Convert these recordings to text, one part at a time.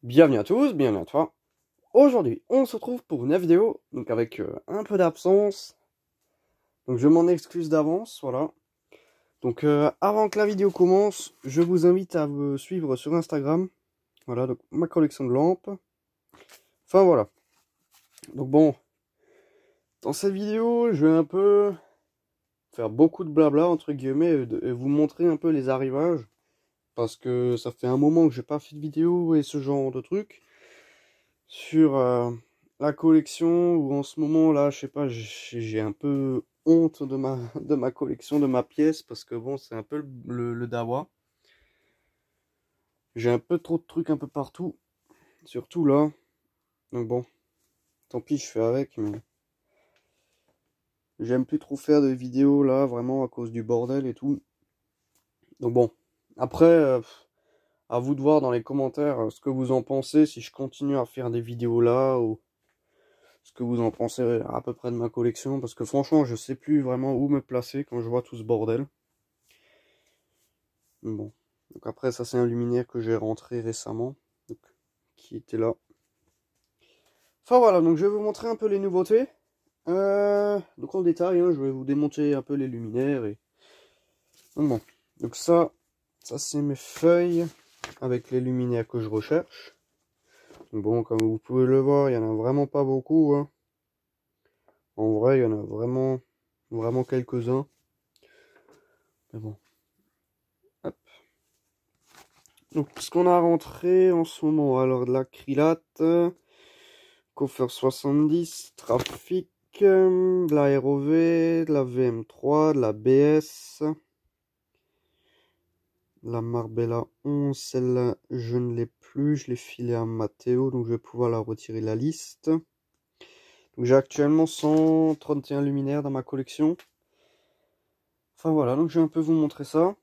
Bienvenue à tous, bienvenue à toi. Aujourd'hui, on se retrouve pour une vidéo, donc avec un peu d'absence. Donc je m'en excuse d'avance, voilà. Donc avant que la vidéo commence, je vous invite à me suivre sur Instagram. Voilà, donc ma collection de lampes. Enfin voilà. Donc bon, dans cette vidéo, je vais un peu faire beaucoup de blabla, entre guillemets, et vous montrer un peu les arrivages. Parce que ça fait un moment que j'ai pas fait de vidéo et ce genre de trucs. Sur la collection, où en ce moment là, je sais pas, j'ai un peu honte de de ma collection, de ma pièce, parce que bon, c'est un peu le dawa. J'ai un peu trop de trucs un peu partout, surtout là. Donc bon, tant pis, je fais avec, mais j'aime plus trop faire de vidéos là, vraiment à cause du bordel et tout. Donc bon, après, à vous de voir dans les commentaires ce que vous en pensez, si je continue à faire des vidéos là, ou ce que vous en pensez à peu près de ma collection, parce que franchement, je sais plus vraiment où me placer quand je vois tout ce bordel. Bon, donc après, ça c'est un luminaire que j'ai rentré récemment, donc, qui était là. Enfin voilà, donc je vais vous montrer un peu les nouveautés. Donc en détail, hein, je vais vous démonter un peu les luminaires. Donc bon, donc ça c'est mes feuilles avec les luminaires que je recherche. Donc bon, comme vous pouvez le voir, il y en a vraiment pas beaucoup, hein. En vrai, il y en a vraiment quelques-uns. Mais bon. Hop. Donc, ce qu'on a rentré en ce moment, alors de l'acrylate, Coffer 70, Trafic, de la ROV, de la VM3, de la BS, de la Marbella 11, celle-là je ne l'ai plus, je l'ai filée à Matteo, donc je vais pouvoir la retirer de la liste. Donc j'ai actuellement 131 luminaires dans ma collection. Enfin voilà, donc je vais un peu vous montrer ça.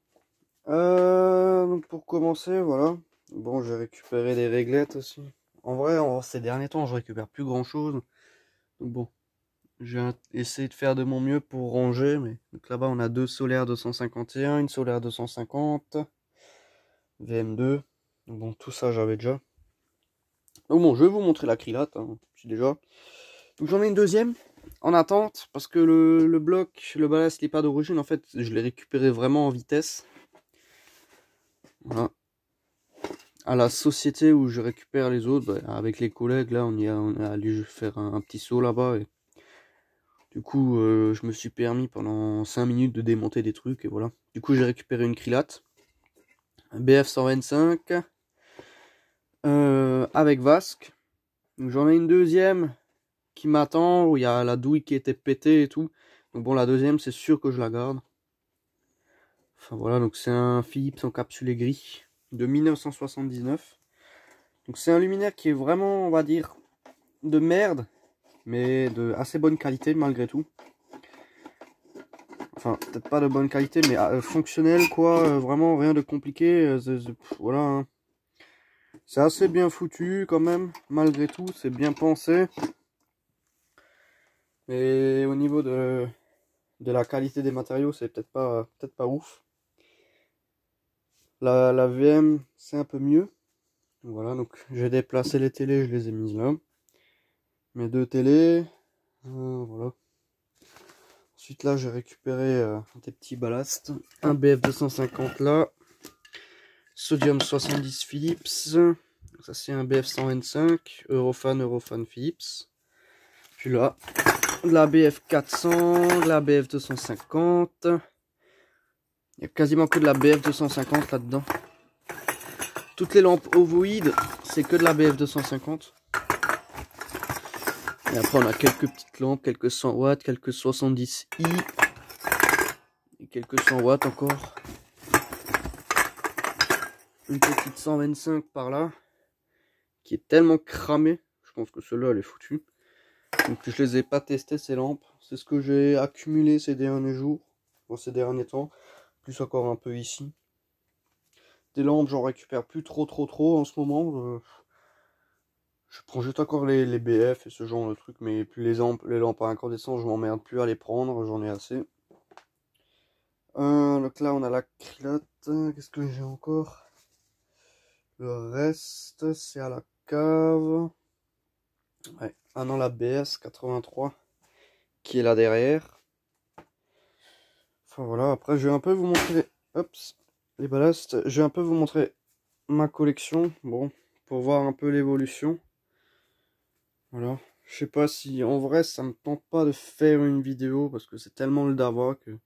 Donc pour commencer, voilà. Bon, j'ai récupéré des réglettes aussi. En vrai, ces derniers temps, je récupère plus grand chose. Donc bon, j'ai essayé de faire de mon mieux pour ranger. Mais donc là-bas, on a deux solaires 251, une solaire 250, VM2. Donc bon, tout ça, j'avais déjà. Donc bon, je vais vous montrer l'acrylate, hein, déjà. Donc j'en ai une deuxième en attente parce que le bloc, le ballast, il n'est pas d'origine. En fait, je l'ai récupéré vraiment en vitesse. Voilà. À la société où je récupère les autres, bah, avec les collègues, là, on est allé faire un petit saut là-bas. Et du coup, je me suis permis pendant 5 minutes de démonter des trucs, et voilà. Du coup, j'ai récupéré une Krylate, un BF 125, avec vasque. J'en ai une deuxième qui m'attend, où il y a la douille qui était pétée et tout. Donc bon, la deuxième, c'est sûr que je la garde. Enfin voilà, donc c'est un Philips encapsulé gris de 1979. Donc c'est un luminaire qui est vraiment, on va dire, de merde, mais de assez bonne qualité malgré tout. Enfin, peut-être pas de bonne qualité, mais fonctionnel, quoi. Vraiment rien de compliqué. Voilà, hein. C'est assez bien foutu quand même, malgré tout. C'est bien pensé. Mais au niveau de la qualité des matériaux, c'est peut-être pas ouf. La VM, c'est un peu mieux. Voilà, donc j'ai déplacé les télés, je les ai mises là. Mes deux télés. Voilà. Ensuite là, j'ai récupéré des petits ballasts. Un BF 250 là. Sodium 70 Philips. Ça c'est un BF 125. Eurofan Philips. Puis là, de la BF 400, de la BF 250. Il y a quasiment que de la BF 250 là-dedans. Toutes les lampes ovoïdes, c'est que de la BF 250. Et après, on a quelques petites lampes, quelques 100 watts, quelques 70i. Et quelques 100 watts encore. Une petite 125 par là. Qui est tellement cramée. Je pense que celle-là, elle est foutue. Donc, je les ai pas testées, ces lampes. C'est ce que j'ai accumulé ces derniers jours. Bon, ces derniers temps. Plus encore un peu ici. Des lampes, j'en récupère plus trop en ce moment. Je prends juste encore les BF et ce genre de trucs, mais plus les lampes à incandescence, je m'emmerde plus à les prendre, j'en ai assez. Donc là, on a l'acrylate. Qu'est-ce que j'ai encore? Le reste, c'est à la cave. Ouais. Ah non, la BS 83 qui est là derrière. Enfin voilà, après je vais un peu vous montrer, hop, les ballasts. Je vais un peu vous montrer ma collection, bon, pour voir un peu l'évolution. Voilà, je sais pas si en vrai ça me tente pas de faire une vidéo parce que c'est tellement le dawa que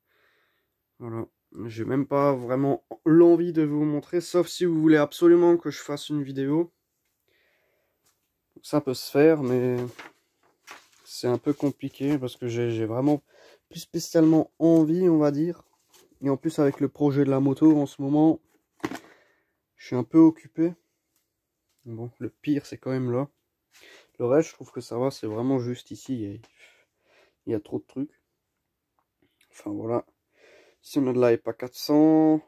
voilà, j'ai même pas vraiment l'envie de vous montrer, sauf si vous voulez absolument que je fasse une vidéo. Ça peut se faire, mais c'est un peu compliqué parce que j'ai vraiment plus spécialement envie, on va dire. Et en plus avec le projet de la moto en ce moment, je suis un peu occupé. Bon, le pire c'est quand même là. Le reste, je trouve que ça va, c'est vraiment juste ici. Il y a trop de trucs. Enfin voilà. Ici on a de la EPA 400.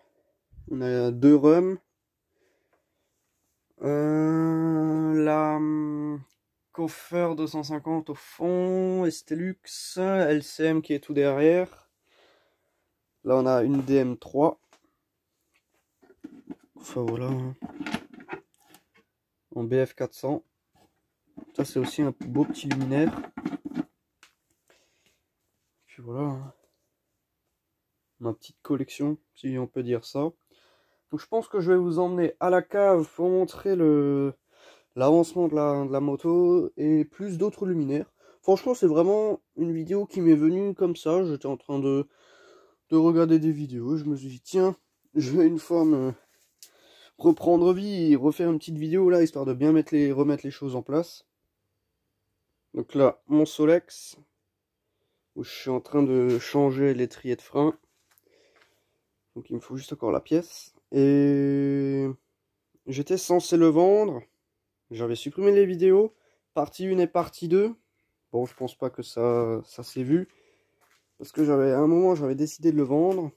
On a deux rums. La Coffer 250 au fond. Estelux. LCM qui est tout derrière. Là on a une DM3. Enfin voilà. En BF 400. Ça c'est aussi un beau petit luminaire. Puis voilà. Ma petite collection, si on peut dire ça. Donc je pense que je vais vous emmener à la cave pour montrer l'avancement de la moto et plus d'autres luminaires. Franchement, c'est vraiment une vidéo qui m'est venue comme ça. J'étais en train de regarder des vidéos. Je me suis dit, tiens, je vais une fois me reprendre vie et refaire une petite vidéo là, histoire de bien remettre les choses en place. Donc là, mon Solex, où je suis en train de changer l'étrier de frein. Donc il me faut juste encore la pièce. Et j'étais censé le vendre. J'avais supprimé les vidéos. Partie 1 et partie 2. Bon, je pense pas que ça s'est vu. Parce que à un moment, j'avais décidé de le vendre.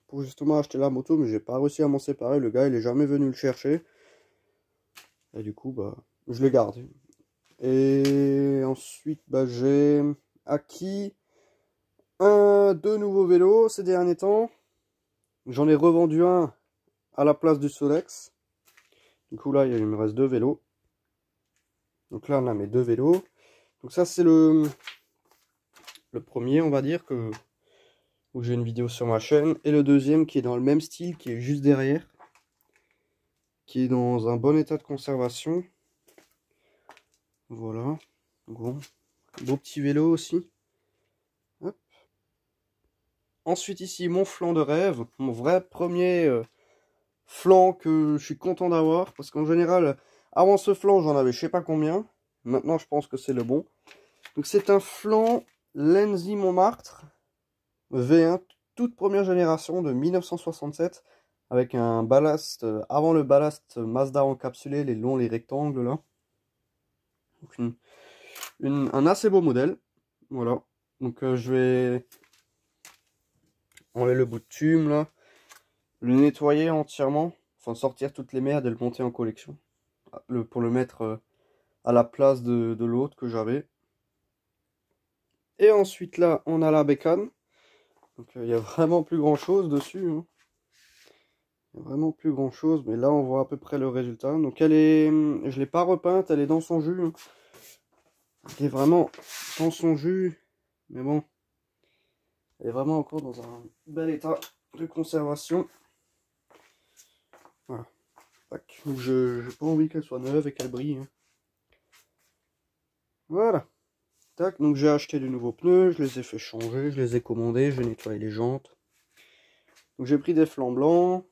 Pour justement acheter la moto. Mais j'ai pas réussi à m'en séparer. Le gars, il est jamais venu le chercher. Et du coup, bah, je l'ai gardé. Et ensuite, bah, j'ai acquis deux nouveaux vélos ces derniers temps. J'en ai revendu un à la place du Solex. Du coup, là, il me reste deux vélos. Donc là, on a mes deux vélos. Donc ça, c'est le premier, on va dire, où j'ai une vidéo sur ma chaîne. Et le deuxième qui est dans le même style, qui est juste derrière. Qui est dans un bon état de conservation. Voilà. Bon. Beau petit vélo aussi. Hop. Ensuite ici, mon flanc de rêve. Mon vrai premier flanc que je suis content d'avoir. Parce qu'en général, avant ce flanc, j'en avais je sais pas combien. Maintenant, je pense que c'est le bon. Donc c'est un flanc Lenzi Montmartre V1, toute première génération de 1967, avec un ballast, avant le ballast Mazda encapsulé, les longs, les rectangles là. Donc un assez beau modèle. Voilà. Donc je vais enlever le bout de tume là, le nettoyer entièrement, enfin sortir toutes les merdes et le monter en collection. Pour le mettre à la place de l'autre que j'avais. Et ensuite là, on a la bécane. Donc il n'y a vraiment plus grand chose dessus. Hein. Il n'y a vraiment plus grand chose, mais là on voit à peu près le résultat. Donc elle est, je l'ai pas repeinte, elle est dans son jus. Hein. Elle est vraiment dans son jus, mais bon, elle est vraiment encore dans un bel état de conservation. Voilà. Donc je n'ai pas envie qu'elle soit neuve et qu'elle brille. Hein. Voilà. Tac, donc j'ai acheté de nouveaux pneus, je les ai fait changer, je les ai commandés, je vais nettoyer les jantes. Donc j'ai pris des flancs blancs.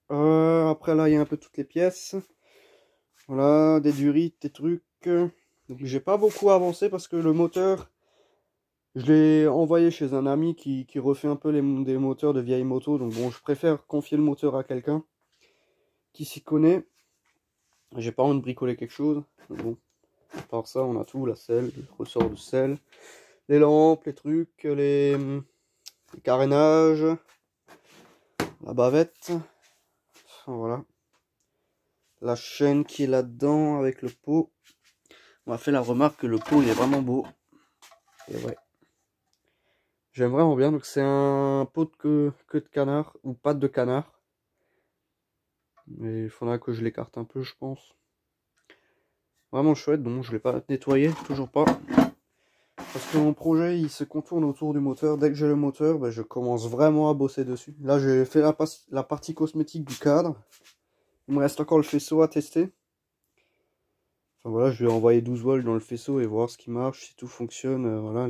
Après là, il y a un peu toutes les pièces. Voilà, des durites, des trucs. Donc j'ai pas beaucoup avancé parce que le moteur, je l'ai envoyé chez un ami qui refait un peu des moteurs de vieilles motos. Donc bon, je préfère confier le moteur à quelqu'un qui s'y connaît. J'ai pas envie de bricoler quelque chose. Donc bon, à part ça, on a tout, la selle, le ressort de selle, les lampes, les trucs, les carénages, la bavette. Enfin, voilà. La chaîne qui est là-dedans avec le pot. On m'a fait la remarque que le pot il est vraiment beau. Et ouais. J'aime vraiment bien. Donc c'est un pot de queue de canard ou patte de canard. Mais il faudra que je l'écarte un peu, je pense. Vraiment chouette, donc je ne l'ai pas nettoyé, toujours pas. Parce que mon projet, il se contourne autour du moteur. Dès que j'ai le moteur, ben, je commence vraiment à bosser dessus. Là, j'ai fait la partie cosmétique du cadre. Il me reste encore le faisceau à tester. Enfin voilà, je vais envoyer 12 volts dans le faisceau et voir ce qui marche, si tout fonctionne. Voilà,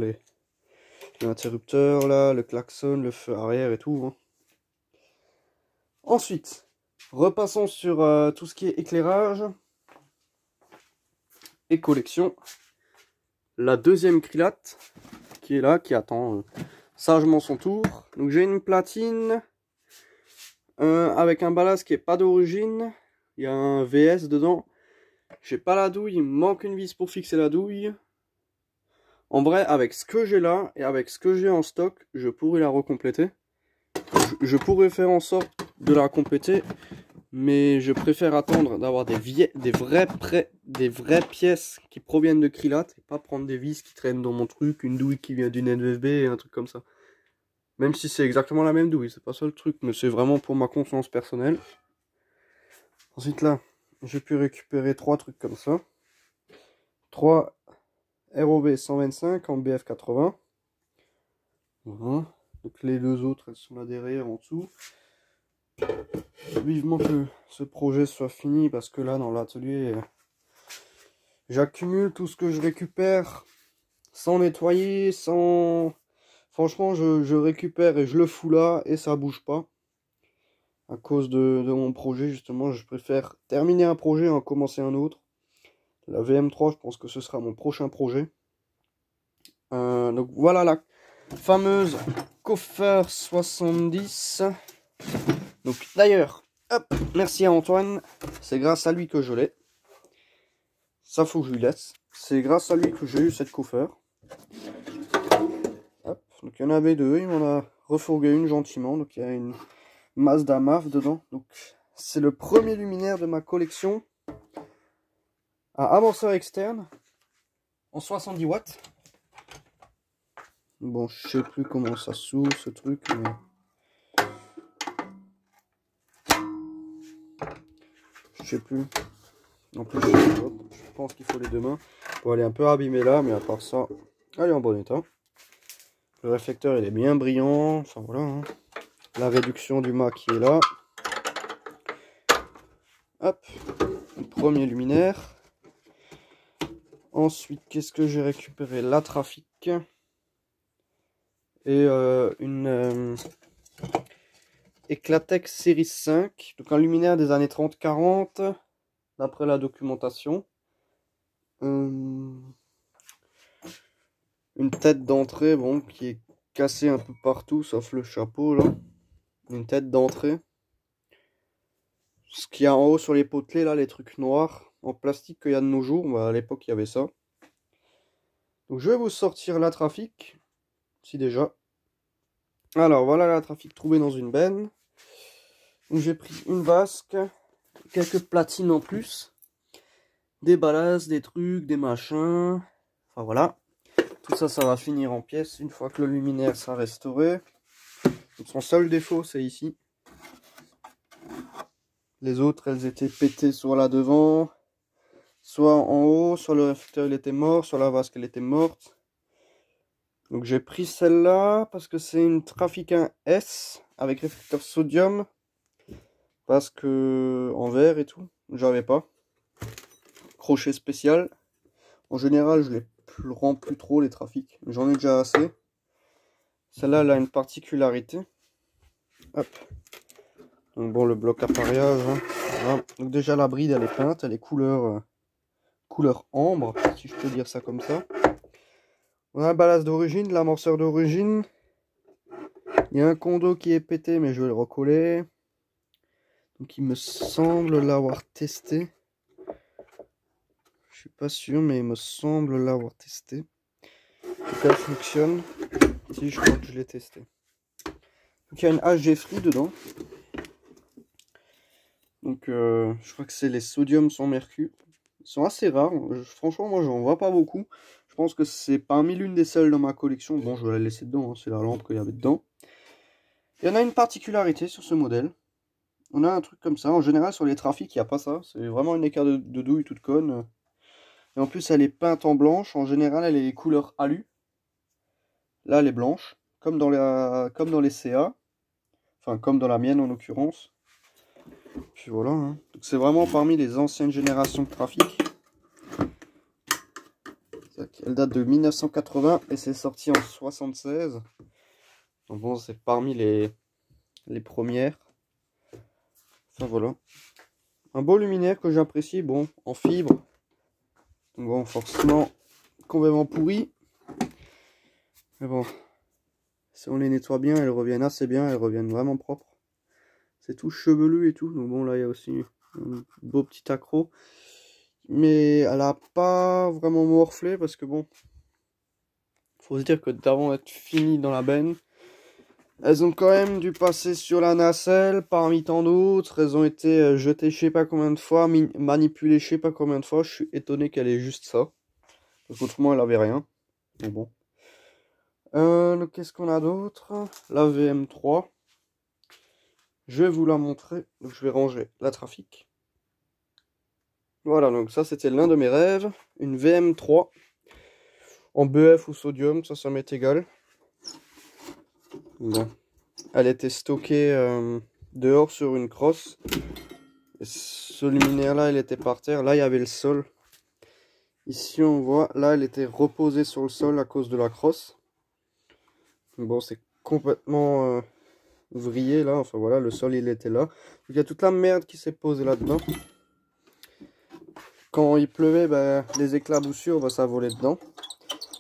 l'interrupteur, là, le klaxon, le feu arrière et tout. Hein. Ensuite, repassons sur tout ce qui est éclairage et collection. La deuxième Krylate qui est là, qui attend sagement son tour. Donc j'ai une platine avec un ballast qui est pas d'origine. Il y a un VS dedans. J'ai pas la douille, il me manque une vis pour fixer la douille. En vrai, avec ce que j'ai là et avec ce que j'ai en stock, je pourrais la recompléter. Je pourrais faire en sorte de la compléter, mais je préfère attendre d'avoir des vraies pièces qui proviennent de Krylate et pas prendre des vis qui traînent dans mon truc, une douille qui vient d'une NFB et un truc comme ça. Même si c'est exactement la même douille, c'est pas ça le truc, mais c'est vraiment pour ma conscience personnelle. Ensuite là, j'ai pu récupérer 3 trucs comme ça. 3 ROV 125 en BF80. Voilà. Donc les deux autres, elles sont là derrière, en dessous. Vivement que ce projet soit fini, parce que là, dans l'atelier, j'accumule tout ce que je récupère, sans nettoyer, sans... Franchement, je récupère et je le fous là, et ça bouge pas. À cause de mon projet, justement, je préfère terminer un projet et en commencer un autre. La VM3, je pense que ce sera mon prochain projet. Donc voilà la fameuse Coffer 70. Donc d'ailleurs, hop, merci à Antoine. C'est grâce à lui que je l'ai. Ça faut que je lui laisse. C'est grâce à lui que j'ai eu cette Coffer. Hop, donc il y en avait deux, il m'en a refourgué une gentiment. Donc il y a une Mazda MAF dedans. Donc c'est le premier luminaire de ma collection à amorceur externe en 70 watts. Bon, je sais plus comment ça s'ouvre ce truc, mais... Je sais plus. En plus, je pense qu'il faut les deux mains. Bon, elle est un peu abîmée là, mais à part ça, elle est en bon état. Le réflecteur, il est bien brillant. Enfin, voilà. Hein. La réduction du mât qui est là. Hop. Le premier luminaire. Ensuite, qu'est-ce que j'ai récupéré? La Trafic. Et une Eclatex série 5. Donc un luminaire des années 30-40. D'après la documentation. Une tête d'entrée, bon, qui est cassée un peu partout, sauf le chapeau, là. Une tête d'entrée. Ce qu'il y a en haut sur les potelets, là, les trucs noirs, en plastique qu'il y a de nos jours, bah, à l'époque, il y avait ça. Donc, je vais vous sortir la Trafic, si déjà. Alors, voilà la Trafic trouvée dans une benne. J'ai pris une vasque, quelques platines en plus, des ballasts, des trucs, des machins, enfin voilà. Tout ça, ça va finir en pièces une fois que le luminaire sera restauré. Donc, son seul défaut, c'est ici. Les autres, elles étaient pétées soit là devant, soit en haut, soit le réflecteur il était mort, soit la vasque elle était morte. Donc j'ai pris celle-là parce que c'est une Trafic 1 S avec réflecteur sodium. Parce que en verre et tout, j'avais pas. Crochet spécial. En général, je les rends plus trop les Trafic. J'en ai déjà assez. Celle-là, elle a une particularité. Hop. Donc bon, le bloc appareillage. Hein. Voilà. Donc déjà la bride, elle est peinte, elle est couleur ambre, si je peux dire ça comme ça. On a un ballast d'origine, l'amorceur d'origine. Il y a un condo qui est pété, mais je vais le recoller. Donc il me semble l'avoir testé. Je suis pas sûr, mais il me semble l'avoir testé. En tout cas, elle fonctionne. Si, je crois que je l'ai testé. Donc il y a une HG Free dedans. Donc je crois que c'est les sodium sans mercure. Ils sont assez rares. Franchement, moi j'en vois pas beaucoup. Je pense que c'est parmi l'une des seules dans ma collection. Bon, je vais la laisser dedans. Hein. C'est la lampe qu'il y avait dedans. Il y en a une particularité sur ce modèle. on a un truc comme ça. En général, sur les trafics, il n'y a pas ça. C'est vraiment une équerre de douille toute conne. Et en plus, elle est peinte en blanche. En général, elle est couleur alu. Là, elle est blanche, comme dans les CA. Enfin, comme dans la mienne en l'occurrence. Puis voilà. Hein. Donc c'est vraiment parmi les anciennes générations de trafic. Elle date de 1980 et c'est sorti en 76. Donc bon, c'est parmi les premières. Enfin voilà. Un beau luminaire que j'apprécie, bon, en fibre. Donc bon, forcément, complètement pourri. Mais bon, si on les nettoie bien, elles reviennent assez bien, elles reviennent vraiment propres. C'est tout chevelu et tout. Donc bon, là, il y a aussi un beau petit accro. Mais elle a pas vraiment morflé parce que bon, faut se dire que d'avant d'être fini dans la benne, elles ont quand même dû passer sur la nacelle parmi tant d'autres. Elles ont été jetées je sais pas combien de fois, manipulées je sais pas combien de fois. Je suis étonné qu'elle ait juste ça. Parce qu'autrement elle avait rien. Donc bon. Qu'est-ce qu'on a d'autre? La VM3. Je vais vous la montrer. Donc je vais ranger la trafic. Voilà, donc ça c'était l'un de mes rêves. Une VM3. En BF ou sodium, ça m'est égal. Bon. Elle était stockée dehors sur une crosse. Et ce luminaire là, il était par terre. Là, il y avait le sol. Ici, on voit, là, elle était reposée sur le sol à cause de la crosse. Bon, c'est complètement vrillé là. Enfin voilà, le sol, il était là. Donc, il y a toute la merde qui s'est posée là-dedans. Quand il pleuvait, ben, les éclaboussures, ben, ça volait dedans.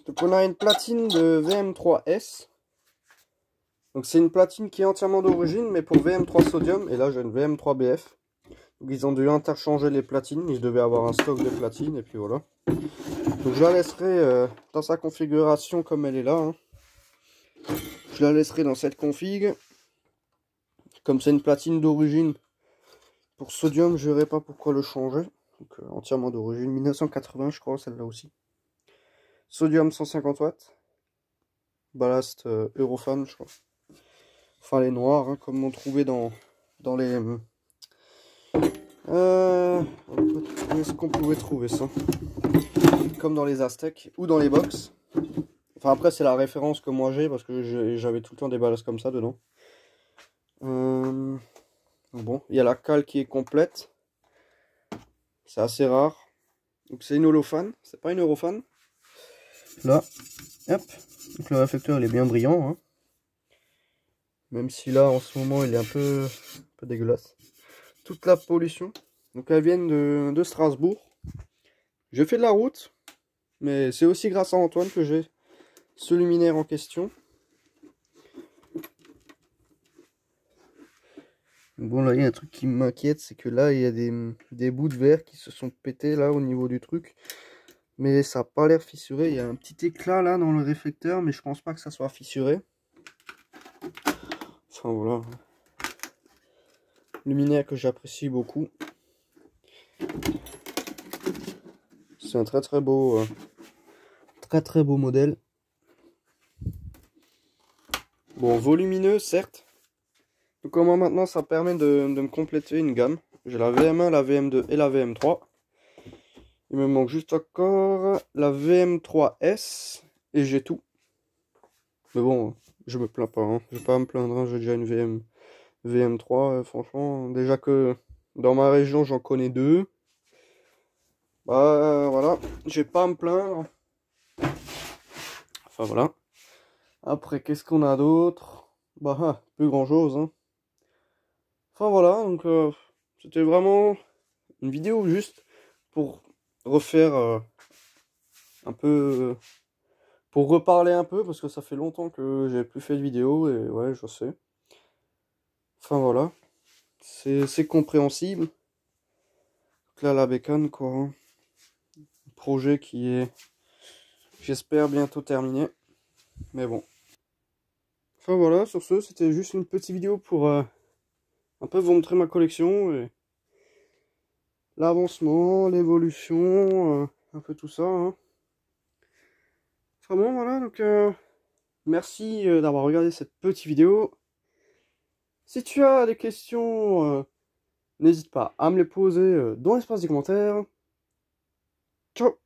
Donc, on a une platine de VM3S. Donc c'est une platine qui est entièrement d'origine, mais pour VM3 sodium, et là j'ai une VM3BF. Donc ils ont dû interchanger les platines, ils devaient avoir un stock de platines, et puis voilà. Donc je la laisserai dans sa configuration comme elle est là. Hein. Je la laisserai dans cette config. Comme c'est une platine d'origine, pour sodium, je verrai pas pourquoi le changer. Donc entièrement d'origine, 1980 je crois, celle-là aussi. Sodium 150 watts. Ballast Eurofan, je crois. Enfin les noirs, hein, comme on trouvait dans les... où est-ce qu'on pouvait trouver ça? Comme dans les Aztèques ou dans les box. Enfin après c'est la référence que moi j'ai parce que j'avais tout le temps des ballasts comme ça dedans. Bon, il y a la cale qui est complète. C'est assez rare. Donc c'est une holofan, c'est pas une eurofan. Là, hop. Donc le réflecteur il est bien brillant. Hein. Même si là en ce moment il est un peu dégueulasse. Toute la pollution. Donc elles viennent de Strasbourg. J'ai fait de la route. Mais c'est aussi grâce à Antoine que j'ai ce luminaire en question. Bon là il y a un truc qui m'inquiète, c'est que là il y a des bouts de verre qui se sont pétés là au niveau du truc. Mais ça n'a pas l'air fissuré, il y a un petit éclat là dans le réflecteur, mais je pense pas que ça soit fissuré. Enfin voilà. Luminaire que j'apprécie beaucoup. C'est un très beau modèle. Bon, volumineux certes. Donc moi maintenant ça permet de me compléter une gamme. J'ai la VM1, la VM2 et la VM3. Il me manque juste encore la VM3S et j'ai tout. Mais bon, je me plains pas, hein. Je vais pas me plaindre, hein. J'ai déjà une VM3, franchement. Déjà que dans ma région j'en connais deux. Bah voilà, je vais pas me plaindre. Enfin voilà. Après, qu'est-ce qu'on a d'autre? Bah, plus grand chose, hein. Enfin voilà, donc c'était vraiment une vidéo juste pour refaire un peu, pour reparler un peu, parce que ça fait longtemps que j'ai plus fait de vidéo, et ouais, je sais. Enfin voilà, c'est compréhensible. Donc là, la bécane, quoi. Hein. Projet qui est, j'espère, bientôt terminé. Mais bon. Enfin voilà, sur ce, c'était juste une petite vidéo pour un peu vous montrer ma collection et l'avancement, l'évolution, un peu tout ça. Hein. Enfin bon, voilà, donc merci d'avoir regardé cette petite vidéo. Si tu as des questions N'hésite pas à me les poser dans l'espace des commentaires. Ciao!